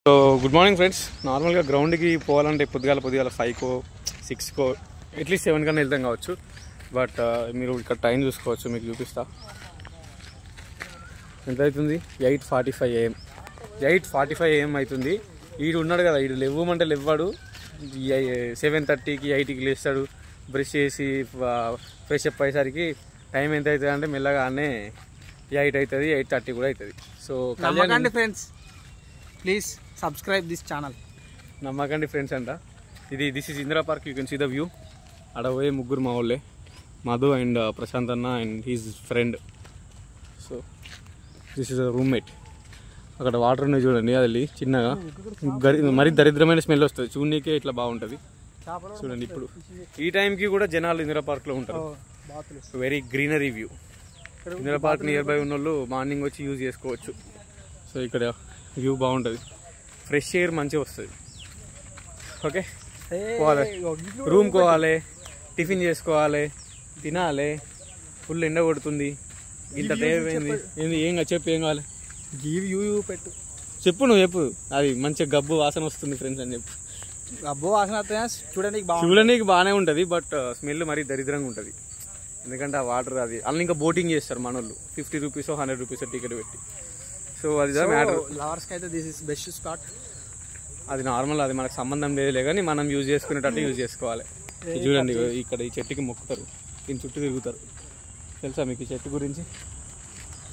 So good morning friends. నార్మల్గా గ్రౌండ్కి పోవాలంటే పొద్దుగాల 5కో 6కో అట్లీస్ట్ 7 కన్నా వెళ్తాం కావచ్చు. బట్ మీరు ఇక్కడ టైం చూసుకోవచ్చు, మీకు చూపిస్తా. ఎంత అవుతుంది? 8:45 AM. 8:45 AM అవుతుంది. ఈడు ఉన్నాడు కదా, ఈడు లేవమంటే లేవాడు. 7:30కి 8కి లేస్తాడు. బ్రష్ చేసి ఫ్రెష్ అప్ అయ్యేసరికి టైం ఎంత అవుతుంది అంటే మెల్లగా అనే 8 అవుతుంది, 8:30 కూడా అవుతుంది. సో నమ్మకండి friends, please subscribe this channel. నమ్మకండి ఫ్రెండ్స్ అంట. This is Indira park. You can see the view. అక్కడ పోయే ముగ్గురు మా వాళ్ళే, మధు అండ్ ప్రశాంత్ అన్న and his friend. So this is a roommate. అక్కడ వాటర్ ఉన్నాయి చూడండి, అది చిన్నగా మరీ దరిద్రమైన స్మెల్ వస్తుంది, చూడనీకే ఇట్లా బాగుంటుంది చూడండి. ఇప్పుడు ఈ టైంకి కూడా జనాలు ఇందిరా పార్క్లో ఉంటారు. Very greenery view. Indira park near by ఉన్న వాళ్ళు మార్నింగ్ వచ్చి యూజ్ చేసుకోవచ్చు. సో ఇక్కడ వ్యూ బాగుంటుంది, ఫ్రెష్ ఎయిర్ మంచిగా వస్తుంది. ఓకే, పోవాలి, రూమ్ పోవాలి, టిఫిన్ చేసుకోవాలి, తినాలి. ఫుల్ ఎండ కొడుతుంది. ఇంత టైం అయింది. ఏం చెప్పు, ఏం కావాలి? పెట్టు చెప్పు, నువ్వు చెప్పు. అది మంచిగా గబ్బు వాసన వస్తుంది ఫ్రెండ్స్ అని చెప్పు. గబ్బు వాసన చూడడానికి బాగానే ఉంటుంది, బట్ స్మెల్ మరీ దరిద్రంగా ఉంటుంది. ఎందుకంటే ఆ వాటర్ అది అలా ఇంకా బోటింగ్ చేస్తారు మన వాళ్ళు, 50 రూపీస్ 100 రూపీస్ టికెట్ పెట్టి. సో అది మ్యాటర్. లవర్స్కి అయితే దిస్ ఇస్ బెస్ట్ స్పాట్. అది నార్మల్, అది మనకు సంబంధం లేదులే, కానీ మనం యూజ్ చేసుకునేటట్టు యూజ్ చేసుకోవాలి. చూడండి, ఇక్కడ ఈ చెట్టుకి మొక్కుతారు, దీని చుట్టూ తిరుగుతారు. తెలుసా మీకు ఈ చెట్టు గురించి?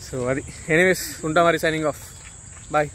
సో అది. ఎనీవేస్, ఉంటా మరి. Signing off. బాయ్.